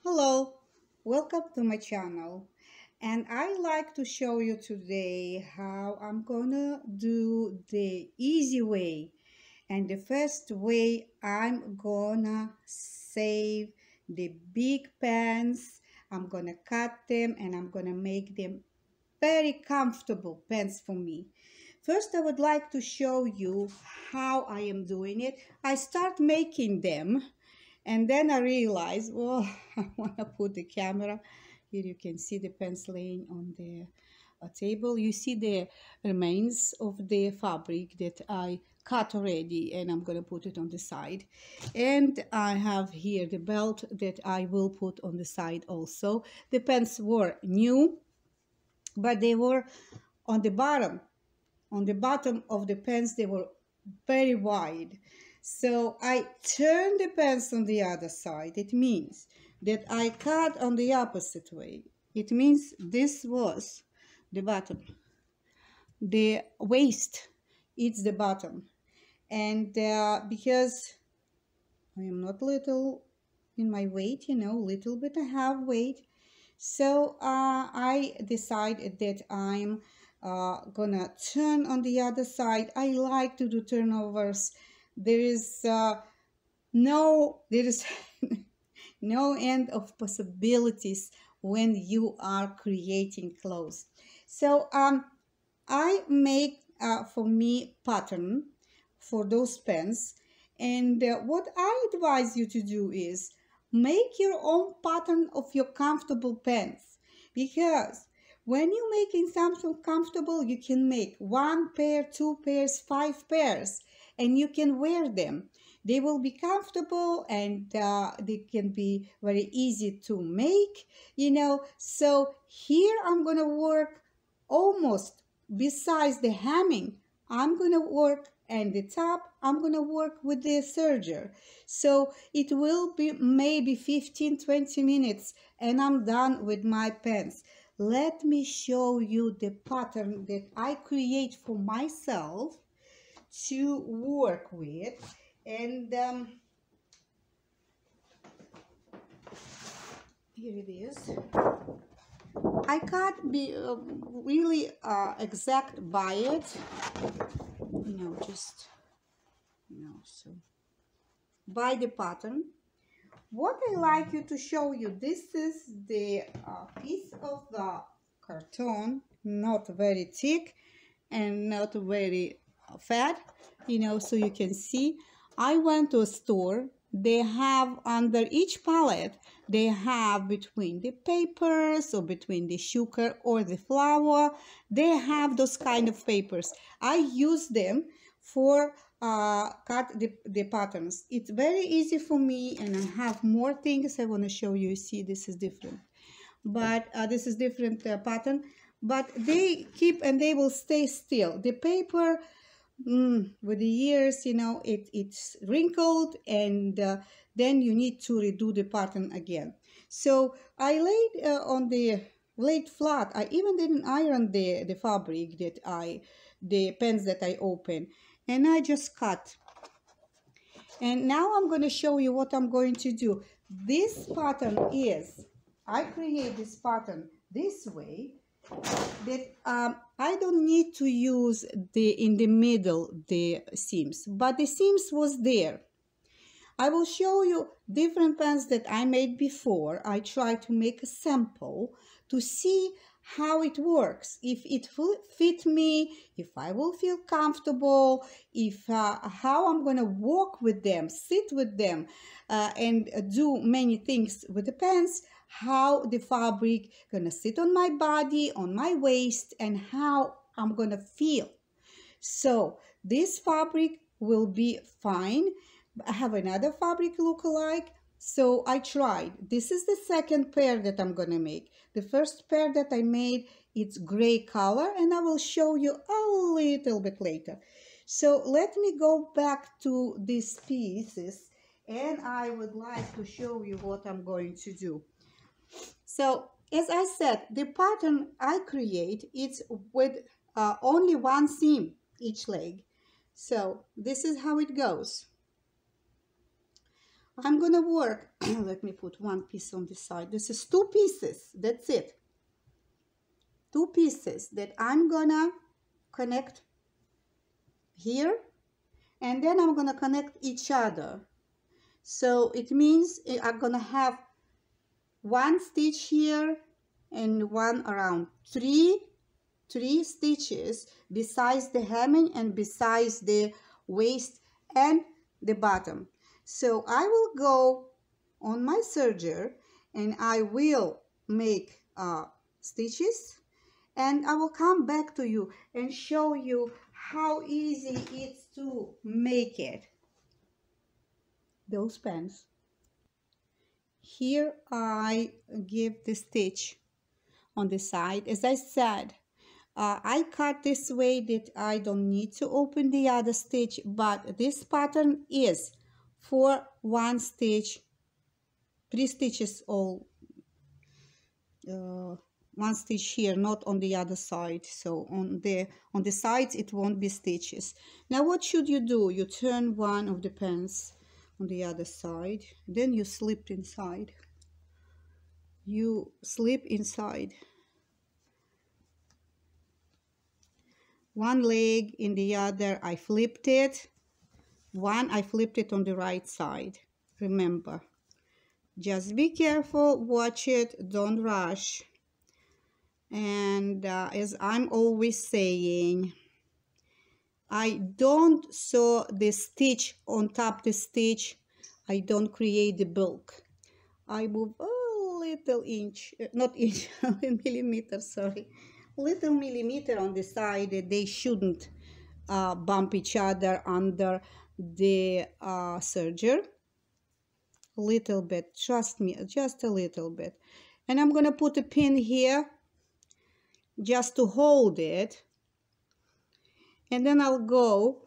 Hello, welcome to my channel. And I like to show you today how I'm gonna do the easy way. And the first way, I'm gonna save the big pants. I'm gonna cut them and I'm gonna make them very comfortable pants for me. First, I would like to show you how I am doing it. I start making them and then I realized, well, I want to put the camera. Here you can see the pens laying on the table. You see the remains of the fabric that I cut already, and I'm going to put it on the side. And I have here the belt that I will put on the side also. The pens were new, but they were on the bottom. On the bottom of the pens, they were very wide. So I turn the pens on the other side. It means that I cut on the opposite way. It means this was the bottom. The waist, it's the bottom. And because I am not little in my weight, little bit I have weight. So I decided that I'm gonna turn on the other side. I like to do turnovers. There is there is no end of possibilities when you are creating clothes. So I make for me pattern for those pens, and what I advise you to do is make your own pattern of your comfortable pens, because when you're making something comfortable, you can make one pair, two pairs, five pairs, and you can wear them. They will be comfortable and they can be very easy to make, So here I'm going to work almost besides the hemming. I'm going to work and the top, I'm going to work with the serger. So it will be maybe 15-20 minutes and I'm done with my pens. Let me show you the pattern that I create for myself to work with. And here it is. I can't be really exact by it, just, so by the pattern. What I like you to show you, this is the piece of the carton, not very thick and not very fat, so you can see. I went to a store. They have under each palette, they have between the papers or between the sugar or the flour, they have those kind of papers. I use them for cut the patterns. It's very easy for me, and I have more things I want to show you. See, this is different, but this is different pattern, but they keep and they will stay still. The paper, with the years, it's wrinkled, and then you need to redo the pattern again. So I laid flat. I even didn't iron the fabric the pens that I open, and I just cut. And now I'm going to show you what I'm going to do. This pattern is, I create this pattern this way, that I don't need to use in the middle the seams, but the seams was there. I will show you different pens that I made before. I try to make a sample to see how it works, if it will fit me, if I will feel comfortable, if how I'm going to walk with them, sit with them, and do many things with the pens, how the fabric going to sit on my body, on my waist, and how I'm going to feel. So this fabric will be fine. I have another fabric look-alike. So I tried. This is the second pair that I'm going to make. The first pair that I made, it's gray color, and I will show you a little bit later. So let me go back to these pieces, and I would like to show you what I'm going to do. So as I said, the pattern I create, it's with only one seam each leg. So this is how it goes. I'm gonna work. Let me put one piece on the side. This is 2 pieces. That's it. 2 pieces that I'm gonna connect here, and then I'm gonna connect each other. So it means I'm gonna have 1 stitch here and 1 around. Three stitches besides the hemming and besides the waist and the bottom. So I will go on my serger and I will make stitches, and I will come back to you and show you how easy it's to make it. Those pants. Here I give the stitch on the side. As I said, I cut this way that I don't need to open the other stitch, but this pattern is for 1 stitch, 3 stitches all, 1 stitch here, not on the other side. So on the sides it won't be stitches. Now what should you do? You turn one of the pants on the other side, then you slip inside. You slip inside. One leg in the other, I flipped it. One, I flipped it on the right side. Remember, just be careful, watch it, don't rush. And as I'm always saying, I don't sew the stitch on top the stitch. I don't create the bulk. I move a little inch, not inch, millimeter, sorry. Little millimeter on the side that they shouldn't bump each other under the serger. A little bit, trust me, just a little bit. And I'm gonna put a pin here just to hold it, and then I'll go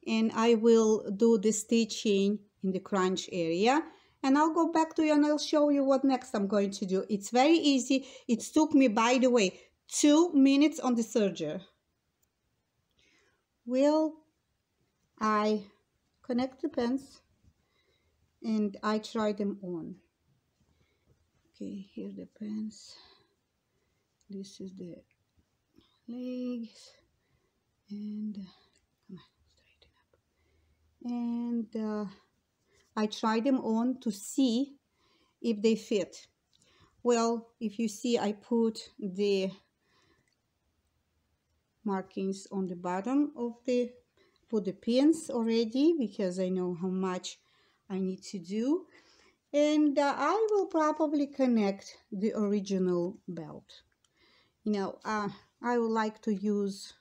and I will do the stitching in the crunch area, and I'll go back to you and I'll show you what next I'm going to do. It's very easy. It took me, by the way, 2 minutes on the serger. Well, I connect the pants and I try them on. Okay, here the pants. This is the legs, and come on, straighten up. And I try them on to see if they fit. Well, if you see, I put the markings on the bottom of put the pins already, because I know how much I need to do. And I will probably connect the original belt. You know, I would like to use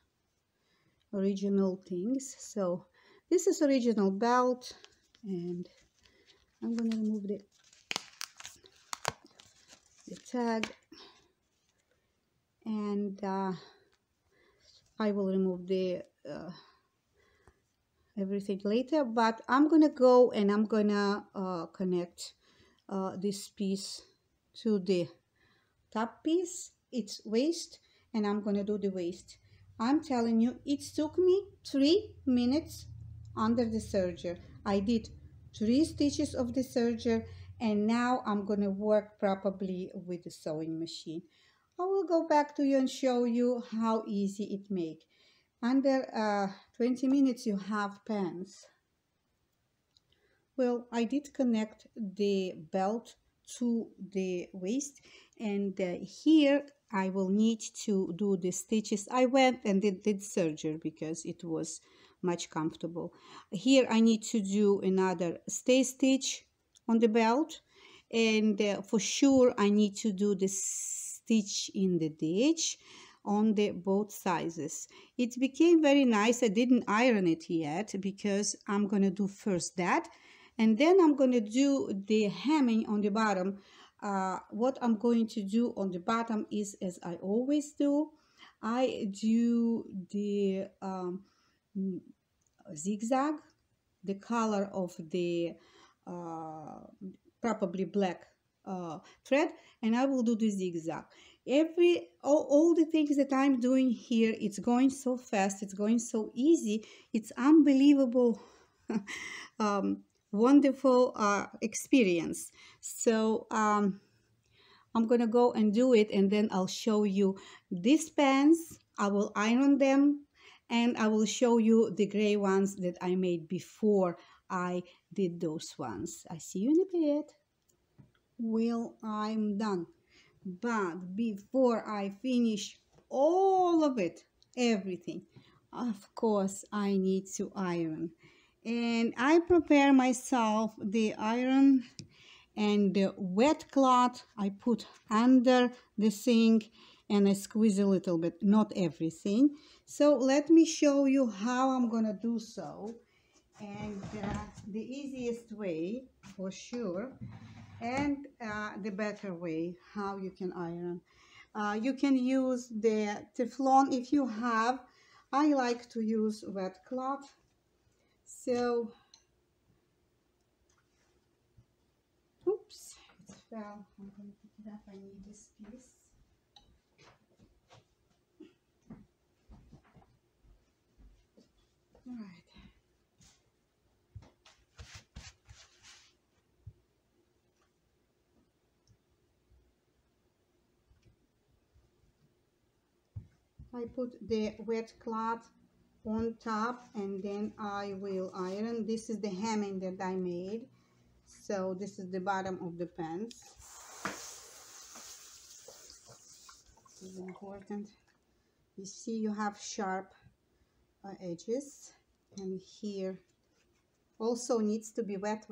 original things. So this is original belt, and I'm going to remove the tag, and I will remove the everything later, but I'm gonna go and I'm gonna connect this piece to the top piece, its waist, and I'm gonna do the waist. I'm telling you, it took me 3 minutes under the serger. I did 3 stitches of the serger, and now I'm gonna work probably with the sewing machine. I will go back to you and show you how easy it makes. Under 20 minutes you have pants. Well, I did connect the belt to the waist, and here I will need to do the stitches. I went and did serger because it was much comfortable. Here I need to do another stay stitch on the belt, and for sure I need to do the stitch in the ditch on the both sizes. It became very nice. I didn't iron it yet because I'm gonna do first that, and then I'm gonna do the hemming on the bottom. What I'm going to do on the bottom is, as I always do, I do the zigzag, the color of the probably black thread, and I will do the zigzag. All the things that I'm doing here, it's going so fast, it's going so easy, it's unbelievable. um, Wonderful experience. So I'm gonna go and do it, and then I'll show you these pants. I will iron them, and I will show you the gray ones that I made before I did those ones. I see you in a bit. Well, I'm done. But before I finish all of it, everything, of course, I need to iron. And I prepare myself the iron and the wet cloth I put under the sink and I squeeze a little bit, not everything. So let me show you how I'm gonna do so. And the easiest way for sure, and the better way how you can iron. You can use the Teflon if you have. I like to use wet cloth. So, oops, it fell. I'm going to pick it up. I need this piece. All right. I put the wet cloth on top and then I will iron. This is the hemming that I made. So this is the bottom of the pants. This is important. You see you have sharp edges, and here also needs to be wet.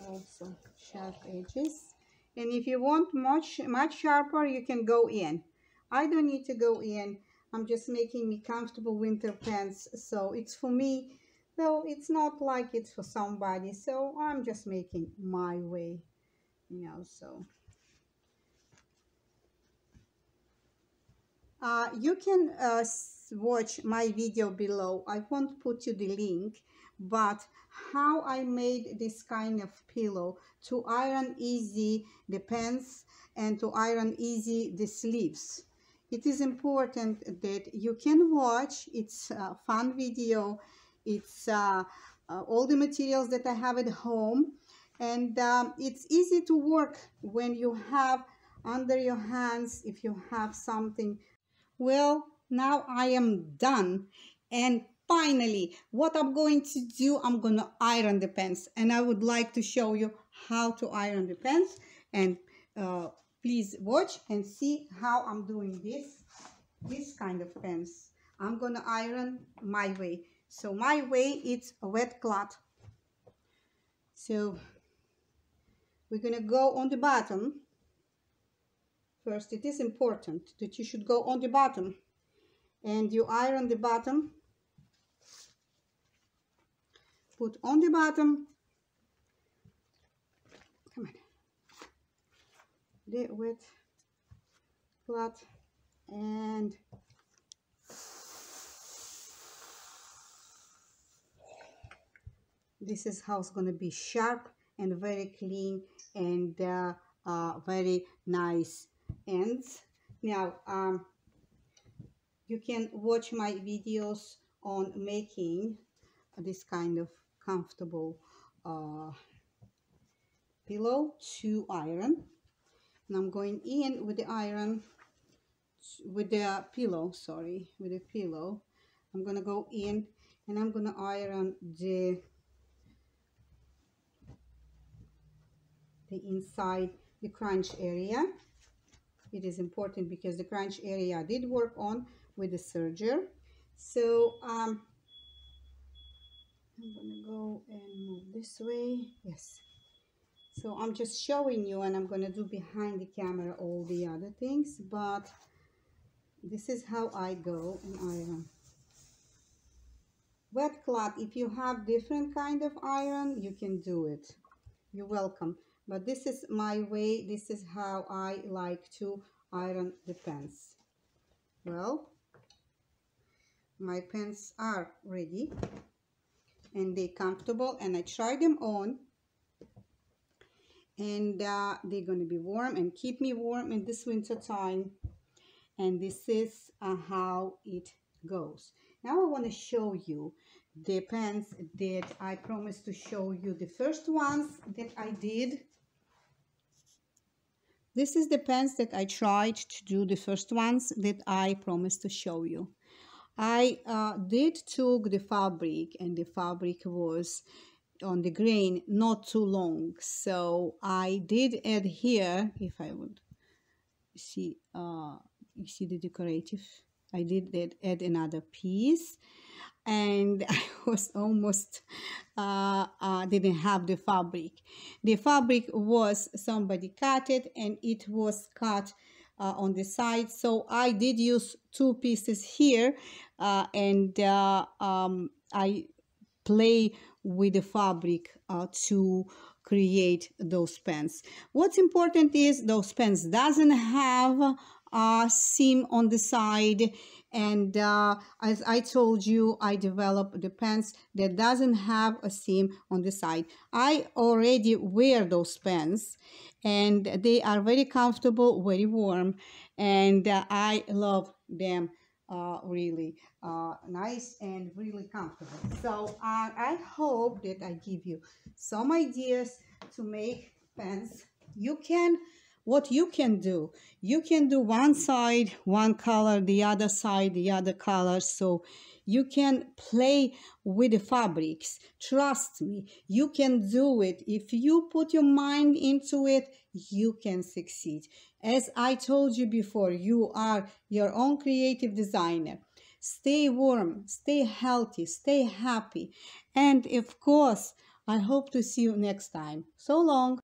Also sharp edges, and if you want much sharper, you can go in. I don't need to go in. I'm just making me comfortable winter pants, so it's for me, though it's not like it's for somebody, so I'm just making my way, so you can watch my video below. I won't put you the link, but how I made this kind of pillow to iron easy the pants and to iron easy the sleeves. It is important that you can watch. It's a fun video. It's all the materials that I have at home, and it's easy to work when you have under your hands, if you have something. Well, now I am done. And finally, what I'm going to do, I'm going to iron the pants. And I would like to show you how to iron the pants. And please watch and see how I'm doing this kind of pants. I'm going to iron my way. So my way, it's a wet cloth. So we're going to go on the bottom. First, it is important that you should go on the bottom, and you iron the bottom. Put on the bottom, come on, the wet cloth, and this is how it's going to be sharp and very clean and very nice ends. Now you can watch my videos on making this kind of comfortable pillow to iron, and I'm going in with the iron, with the pillow, sorry, with the pillow. I'm gonna go in and I'm gonna iron the inside, the crunch area. It is important because the crunch area I did work on with the serger. So I'm gonna go and move this way. Yes. So I'm just showing you, and I'm gonna do behind the camera all the other things, but this is how I go and iron. Wet cloth, if you have different kind of iron, you can do it. You're welcome. But this is my way. This is how I like to iron the pants. Well, my pants are ready and they're comfortable, and I try them on, and they're going to be warm and keep me warm in this winter time. And this is how it goes. Now I want to show you the pens that I promised to show you, the first ones that I did. This is the pens that I tried to do, the first ones that I promised to show you. I did took the fabric, and the fabric was on the grain not too long, so I did add here, if I would see, you see the decorative, I did add another piece, and I was almost didn't have the fabric. The fabric was, somebody cut it, and it was cut on the side, so I did use two pieces here, and I play with the fabric to create those pens. What's important is those pens doesn't have a seam on the side, and as I told you, I developed the pens that doesn't have a seam on the side. I already wear those pens, and they are very comfortable, very warm, and I love them. Really nice and really comfortable. So I hope that I give you some ideas to make pens. You can, what you can do one side one color, the other side the other color, so you can play with the fabrics. Trust me, you can do it. If you put your mind into it, you can succeed. As I told you before, you are your own creative designer. Stay warm, stay healthy, stay happy, and of course, I hope to see you next time. So long.